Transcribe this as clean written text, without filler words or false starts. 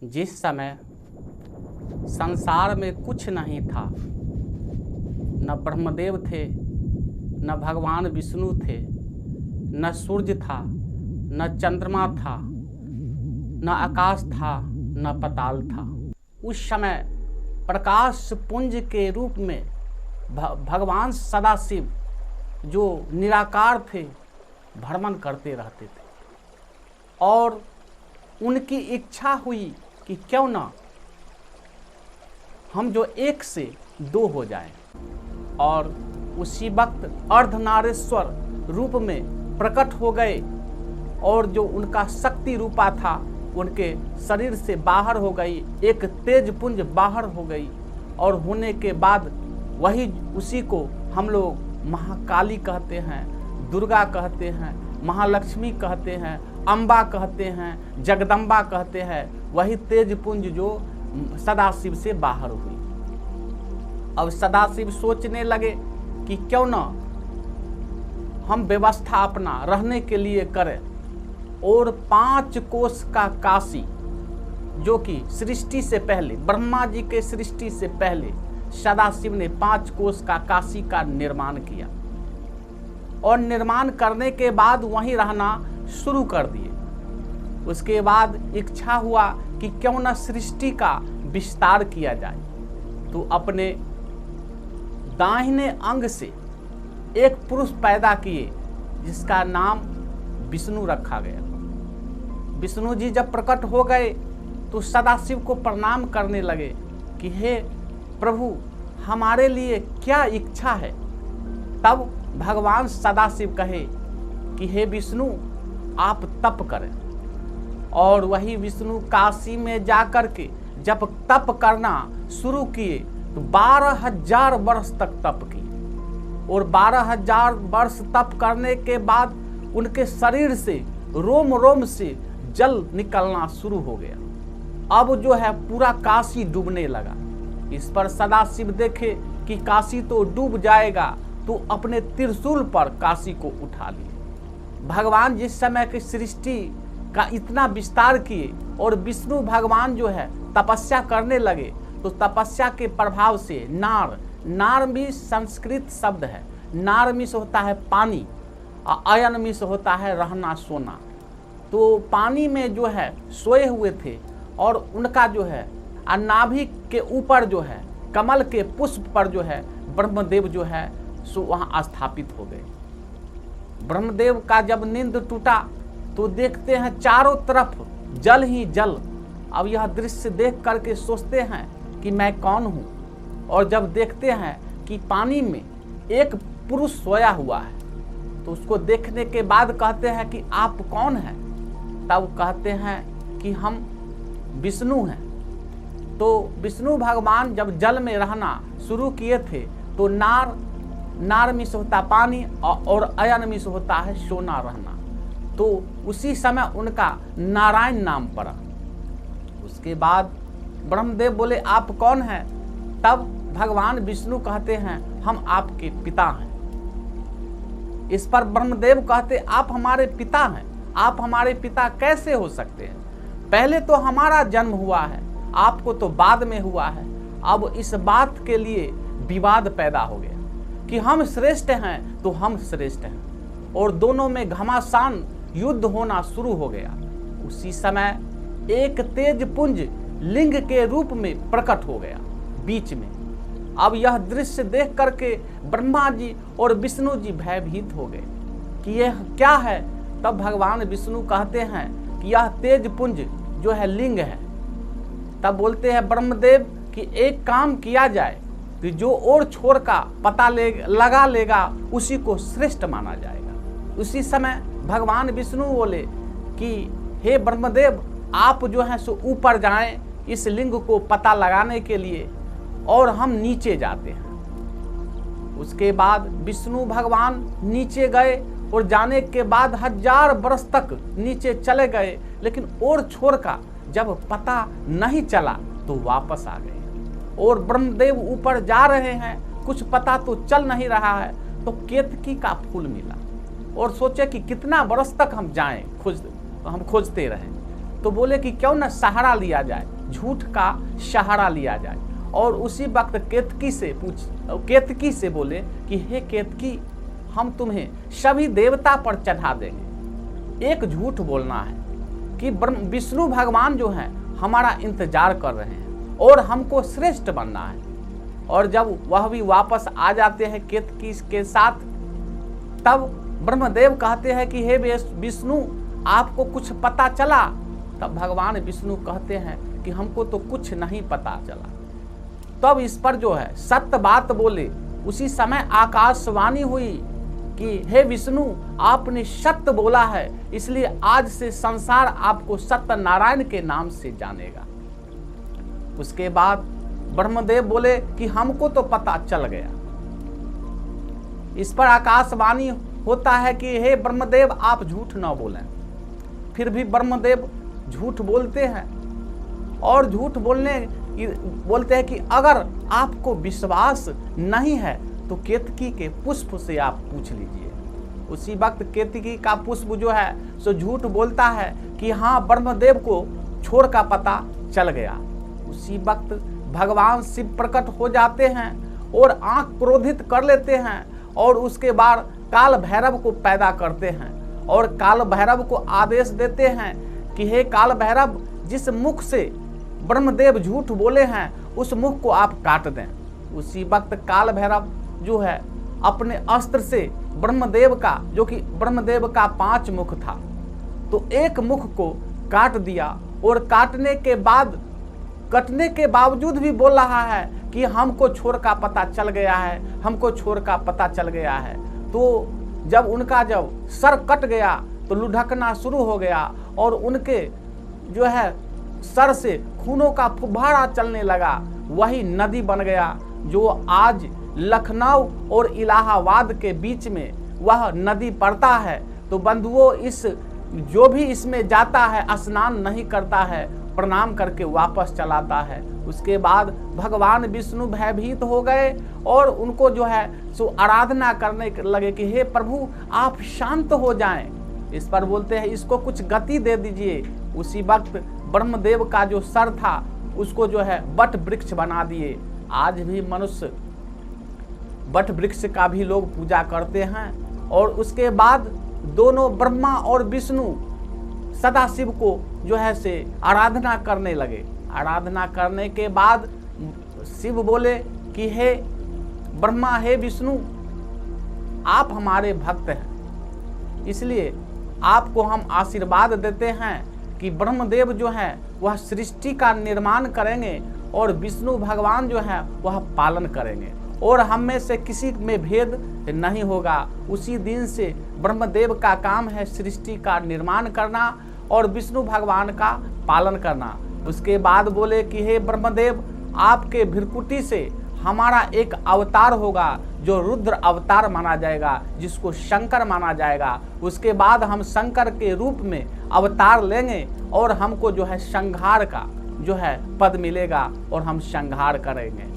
जिस समय संसार में कुछ नहीं था, न ब्रह्मदेव थे, न भगवान विष्णु थे, न सूर्य था, न चंद्रमा था, न आकाश था, न पाताल था। उस समय प्रकाश पुंज के रूप में भगवान सदाशिव जो निराकार थे भ्रमण करते रहते थे और उनकी इच्छा हुई कि क्यों ना हम जो एक से दो हो जाएं, और उसी वक्त अर्धनारीश्वर रूप में प्रकट हो गए और जो उनका शक्ति रूपा था उनके शरीर से बाहर हो गई, एक तेज पुंज बाहर हो गई और होने के बाद वही उसी को हम लोग महाकाली कहते हैं, दुर्गा कहते हैं, महालक्ष्मी कहते हैं, अम्बा कहते हैं, जगदम्बा कहते हैं। वही तेज पुंज जो सदाशिव से बाहर हुई। अब सदाशिव सोचने लगे कि क्यों ना हम व्यवस्था अपना रहने के लिए करें, और 5 कोस का काशी जो कि सृष्टि से पहले, ब्रह्मा जी के सृष्टि से पहले सदाशिव ने 5 कोस का काशी का निर्माण किया और निर्माण करने के बाद वहीं रहना शुरू कर दिए। उसके बाद इच्छा हुआ कि क्यों न सृष्टि का विस्तार किया जाए, तो अपने दाहिने अंग से एक पुरुष पैदा किए जिसका नाम विष्णु रखा गया। विष्णु जी जब प्रकट हो गए तो सदाशिव को प्रणाम करने लगे कि हे प्रभु, हमारे लिए क्या इच्छा है। तब भगवान सदाशिव कहे कि हे विष्णु, आप तप करें। और वही विष्णु काशी में जाकर के जब तप करना शुरू किए तो 12,000 वर्ष तक तप किए, और 12,000 वर्ष तप करने के बाद उनके शरीर से रोम रोम से जल निकलना शुरू हो गया। अब जो है पूरा काशी डूबने लगा। इस पर सदाशिव देखे कि काशी तो डूब जाएगा, तो अपने त्रिशूल पर काशी को उठा लिए। भगवान जिस समय की सृष्टि का इतना विस्तार किए और विष्णु भगवान जो है तपस्या करने लगे, तो तपस्या के प्रभाव से नार भी संस्कृत शब्द है। नार मिस होता है पानी, अयन मिस होता है रहना सोना। तो पानी में जो है सोए हुए थे और उनका जो है नाभि के ऊपर जो है कमल के पुष्प पर जो है ब्रह्मदेव जो है सो वहाँ स्थापित हो गए। ब्रह्मदेव का जब नींद टूटा तो देखते हैं चारों तरफ जल ही जल। अब यह दृश्य देख करके सोचते हैं कि मैं कौन हूँ, और जब देखते हैं कि पानी में एक पुरुष सोया हुआ है तो उसको देखने के बाद कहते हैं कि आप कौन हैं। तब कहते हैं कि हम विष्णु हैं। तो विष्णु भगवान जब जल में रहना शुरू किए थे तो नार मिस होता पानी और अयन मिस होता है सोना रहना, तो उसी समय उनका नारायण नाम पड़ा। उसके बाद ब्रह्मदेव बोले आप कौन हैं। तब भगवान विष्णु कहते हैं हम आपके पिता हैं। इस पर ब्रह्मदेव कहते आप हमारे पिता हैं, आप हमारे पिता कैसे हो सकते हैं। पहले तो हमारा जन्म हुआ है, आपको तो बाद में हुआ है। अब इस बात के लिए विवाद पैदा हो गया कि हम श्रेष्ठ हैं तो हम श्रेष्ठ हैं, और दोनों में घमासान युद्ध होना शुरू हो गया। उसी समय एक तेज पुंज लिंग के रूप में प्रकट हो गया बीच में। अब यह दृश्य देख करके ब्रह्मा जी और विष्णु जी भयभीत हो गए कि यह क्या है। तब भगवान विष्णु कहते हैं कि यह तेज पुंज जो है लिंग है। तब बोलते हैं ब्रह्मदेव कि एक काम किया जाए कि जो और छोर का पता लगा लेगा उसी को श्रेष्ठ माना जाएगा। उसी समय भगवान विष्णु बोले कि हे ब्रह्मदेव, आप जो है सो ऊपर जाएं इस लिंग को पता लगाने के लिए, और हम नीचे जाते हैं। उसके बाद विष्णु भगवान नीचे गए और जाने के बाद 1000 वर्ष तक नीचे चले गए, लेकिन और छोर का जब पता नहीं चला तो वापस आ गए। और ब्रह्मदेव ऊपर जा रहे हैं, कुछ पता तो चल नहीं रहा है, तो केतकी का फूल मिला और सोचे कि कितना वर्ष तक हम जाएं, हम खोजते रहें। तो बोले कि क्यों ना सहारा लिया जाए, झूठ का सहारा लिया जाए। और उसी वक्त केतकी से बोले कि हे केतकी, हम तुम्हें सभी देवता पर चढ़ा देंगे। एक झूठ बोलना है कि विष्णु भगवान जो है हमारा इंतजार कर रहे हैं और हमको श्रेष्ठ बनना है। और जब वह भी वापस आ जाते हैं केतकी के साथ, तब ब्रह्मदेव कहते हैं कि हे विष्णु, आपको कुछ पता चला? तब भगवान विष्णु कहते हैं कि हमको तो कुछ नहीं पता चला। तब इस पर जो है सत्य बात बोले। उसी समय आकाशवाणी हुई कि हे विष्णु, आपने सत्य बोला है, इसलिए आज से संसार आपको सत्यनारायण के नाम से जानेगा। उसके बाद ब्रह्मदेव बोले कि हमको तो पता चल गया। इस पर आकाशवाणी होता है कि हे ब्रह्मदेव, आप झूठ न बोलें। फिर भी ब्रह्मदेव झूठ बोलते हैं और झूठ बोलते हैं कि अगर आपको विश्वास नहीं है तो केतकी के पुष्प से आप पूछ लीजिए। उसी वक्त केतकी का पुष्प जो है सो झूठ बोलता है कि हाँ, ब्रह्मदेव को छोड़ का पता चल गया। उसी वक्त भगवान शिव प्रकट हो जाते हैं और आंख क्रोधित कर लेते हैं और उसके बाद काल भैरव को पैदा करते हैं और काल भैरव को आदेश देते हैं कि हे काल भैरव, जिस मुख से ब्रह्मदेव झूठ बोले हैं उस मुख को आप काट दें। उसी वक्त काल भैरव जो है अपने अस्त्र से ब्रह्मदेव का, जो कि ब्रह्मदेव का 5 मुख था, तो एक मुख को काट दिया और कटने के बावजूद भी बोल रहा है कि हमको छोर का पता चल गया है, हमको छोर का पता चल गया है। तो जब सर कट गया तो लुढ़कना शुरू हो गया और उनके जो है सर से खूनों का फुब्बारा चलने लगा। वही नदी बन गया जो आज लखनऊ और इलाहाबाद के बीच में वह नदी पड़ता है। तो बंधुओं, जो भी इसमें जाता है स्नान नहीं करता है, प्रणाम करके वापस चलाता है। उसके बाद भगवान विष्णु भयभीत हो गए और उनको जो है सो आराधना करने लगे कि हे प्रभु, आप शांत हो जाएं। इस पर बोलते हैं इसको कुछ गति दे दीजिए। उसी वक्त ब्रह्मदेव का जो सर था उसको जो है वट वृक्ष बना दिए। आज भी मनुष्य वट वृक्ष का भी लोग पूजा करते हैं। और उसके बाद दोनों ब्रह्मा और विष्णु सदाशिव को जो है से आराधना करने लगे। आराधना करने के बाद शिव बोले कि हे ब्रह्मा, हे विष्णु, आप हमारे भक्त हैं, इसलिए आपको हम आशीर्वाद देते हैं कि ब्रह्मदेव जो है वह सृष्टि का निर्माण करेंगे और विष्णु भगवान जो है वह पालन करेंगे और हम में से किसी में भेद नहीं होगा। उसी दिन से ब्रह्मदेव का काम है सृष्टि का निर्माण करना और विष्णु भगवान का पालन करना। उसके बाद बोले कि हे ब्रह्मदेव, आपके भृकुटी से हमारा एक अवतार होगा जो रुद्र अवतार माना जाएगा, जिसको शंकर माना जाएगा। उसके बाद हम शंकर के रूप में अवतार लेंगे और हमको जो है संहार का जो है पद मिलेगा और हम संहार करेंगे।